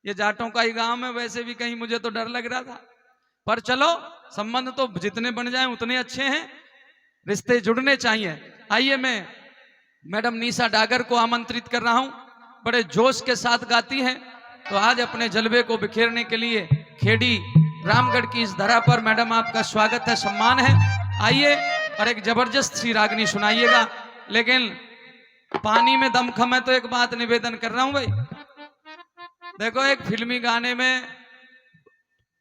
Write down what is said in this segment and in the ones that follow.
ये जाटों का ही गांव है, वैसे भी कहीं मुझे तो डर लग रहा था, पर चलो संबंध तो जितने बन जाएं उतने अच्छे हैं, रिश्ते जुड़ने चाहिए। आइए मैं मैडम निशा डागर को आमंत्रित कर रहा हूं, बड़े जोश के साथ गाती हैं, तो आज अपने जलवे को बिखेरने के लिए खेड़ी रामगढ़ की इस धरा पर मैडम आपका स्वागत है, सम्मान है। आइए और एक जबरदस्त सी रागनी सुनाइएगा, लेकिन पानी में दमखम है तो एक बात निवेदन कर रहा हूं भाई, देखो एक फिल्मी गाने में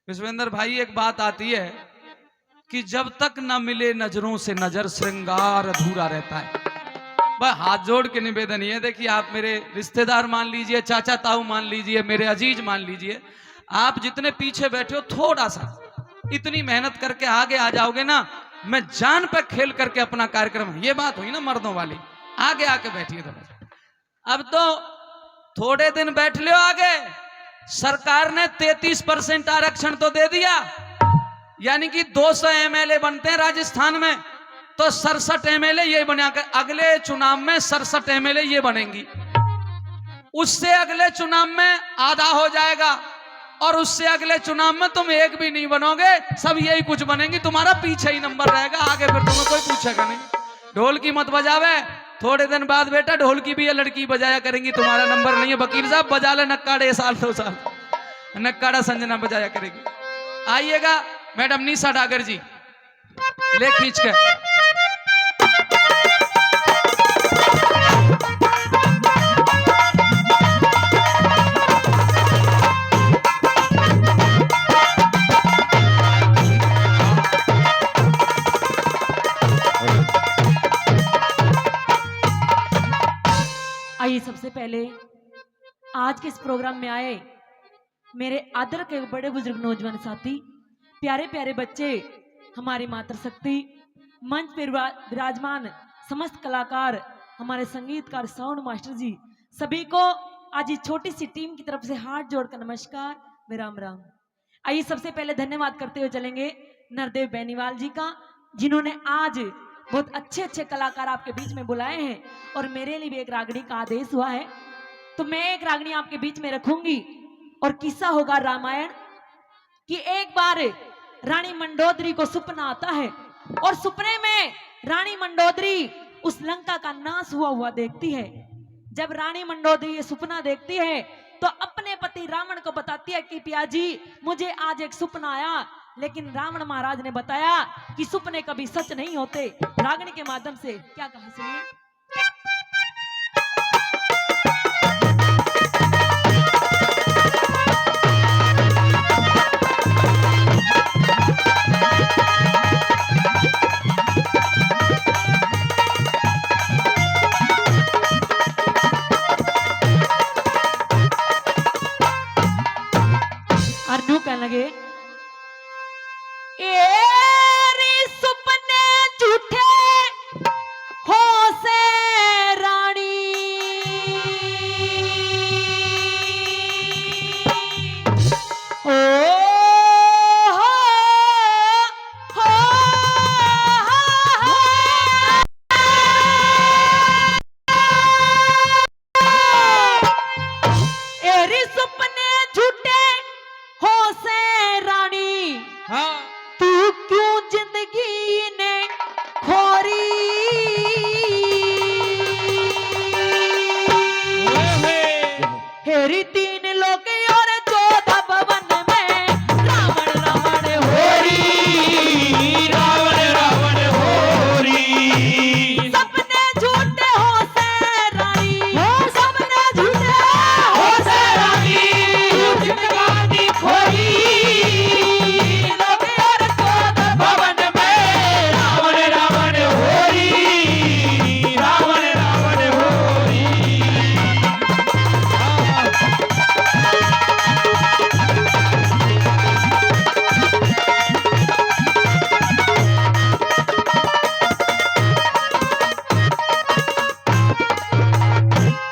विश्वेंद्र भाई एक बात आती है कि जब तक न मिले नजरों से नजर श्रृंगार अधूरा रहता है। बस हाथ जोड़ के निवेदन ये, देखिए आप मेरे रिश्तेदार मान लीजिए, चाचा ताऊ मान लीजिए, मेरे अजीज मान लीजिए, आप जितने पीछे बैठे हो थोड़ा सा इतनी मेहनत करके आगे आ जाओगे ना, मैं जान पे खेल करके अपना कार्यक्रम, ये बात हुई ना मर्दों वाली, आगे आके बैठिए थोड़ा। अब तो थोड़े दिन बैठ लो आगे, सरकार ने 33% आरक्षण तो दे दिया, यानी कि 200 एमएलए बनते हैं राजस्थान में, तो 67 एमएलए ये बनाकर अगले चुनाव में 67 एमएलए ये बनेंगी, उससे अगले चुनाव में आधा हो जाएगा, और उससे अगले चुनाव में तुम एक भी नहीं बनोगे, सब यही कुछ बनेंगी, तुम्हारा पीछे ही नंबर रहेगा, आगे फिर तुम्हें कोई पूछेगा नहीं। ढोल की मत बजावे, थोड़े दिन बाद बेटा ढोल की भी ये लड़की बजाया करेंगी, तुम्हारा नंबर नहीं है, वकील साहब बजा ले नक्काड़े, साल 2 साल नक्काड़ा संजना बजाया करेगी। आइएगा मैडम निशा डागर जी, ले खींच के। आइए सबसे पहले आज के इस प्रोग्राम में आए मेरे आदर के बड़े बुजुर्ग नौजवान साथी, प्यारे प्यारे बच्चे, हमारी मातृशक्ति, मंच पर विराजमान समस्त कलाकार, हमारे संगीतकार, साउंड मास्टर जी, सभी को आज इस छोटी सी टीम की तरफ से हाथ जोड़कर नमस्कार, व राम राम। आइए सबसे पहले धन्यवाद करते हुए चलेंगे नरदेव बेनीवाल जी का, जिन्होंने आज बहुत अच्छे अच्छे कलाकार आपके बीच में बुलाए हैं, और मेरे लिए भी एक रागनी का आदेश हुआ है, तो मैं एक रागनी आपके बीच में रखूंगी, और किस्सा होगा रामायण कि एक बार रानी मंडोदरी को सपना आता है, और सपने में रानी मंडोदरी उस लंका का नाश हुआ देखती है। जब रानी मंडोदरी ये सपना देखती है तो अपने पति रावण को बताती है कि पियाजी मुझे आज एक सपना आया, लेकिन रावण महाराज ने बताया कि सपने कभी सच नहीं होते। रागनी के माध्यम से क्या कहा सुनिए। अर्जू कहने लगे, सपने झूठे हो से रानी, ओ हो एरी सपने झूठे हो से रानी, हाँ तू क्यों जिंदगी ने खोरी, हेरी 3 लोग और 14 भवन में, रावण रावण होरी, रावण रावण होरी, सपने झूठे हो से रानी, सपने झूठे हो से रानी, तू जिंदगानी खोरी, लोग और 14 भवन में, रावण रावण होरी, रावण रावण होरी।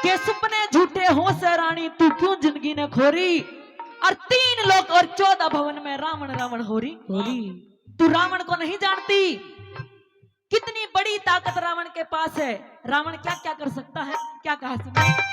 के सपने झूठे हो से रानी, तू क्यों जिंदगी ने खोरी, और 3 लोग और 14 भवन में, रावण रावण होरी होरी। तू रावण को नहीं जानती, कितनी बड़ी ताकत रावण के पास है, रावण क्या क्या कर सकता है, क्या कहा सुनिए।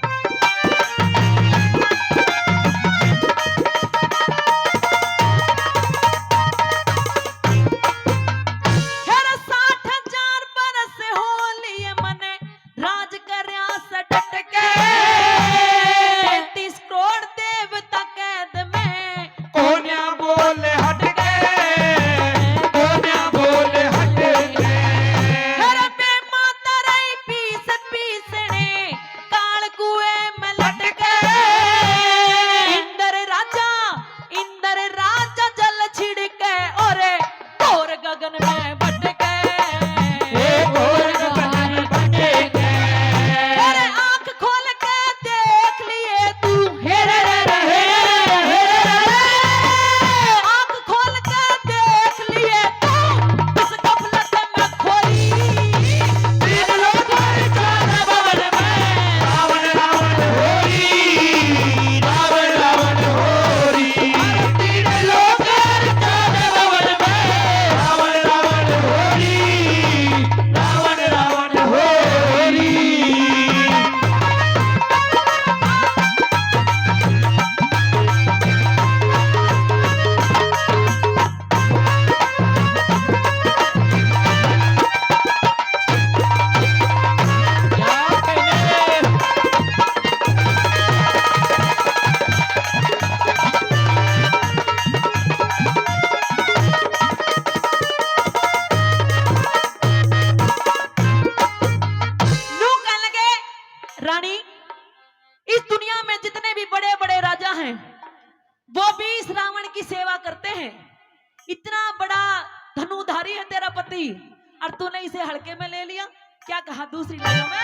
है, वो भी इस रावण की सेवा करते हैं। इतना बड़ा धनुधारी है तेरा पति और तूने इसे हल्के में ले लिया। क्या कहा दूसरी लाइनों में?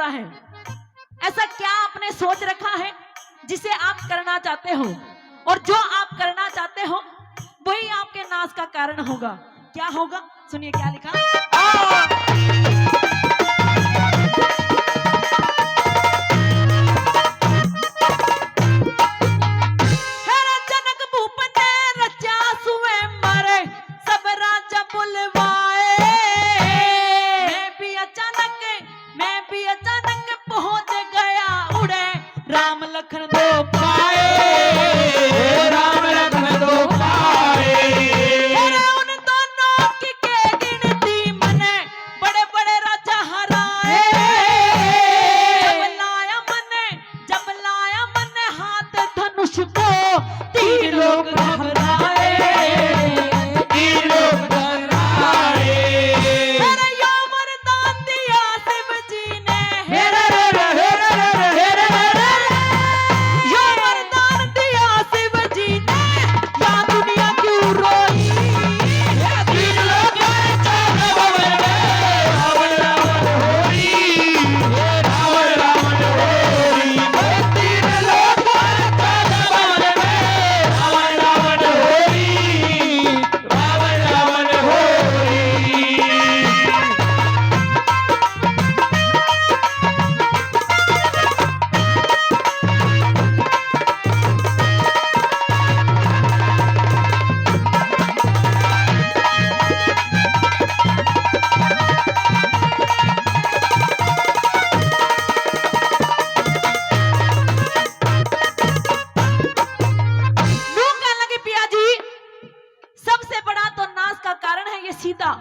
है, ऐसा क्या आपने सोच रखा है जिसे आप करना चाहते हो, और जो आप करना चाहते हो वही आपके नाश का कारण होगा। क्या होगा सुनिए क्या लिखा। सीता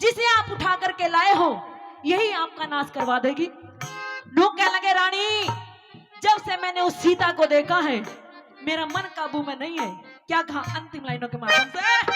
जिसे आप उठा करके लाए हो यही आपका नाश करवा देगी। लोग कहने लगे रानी जब से मैंने उस सीता को देखा है मेरा मन काबू में नहीं है। क्या कहा अंतिम लाइनों के माध्यम से।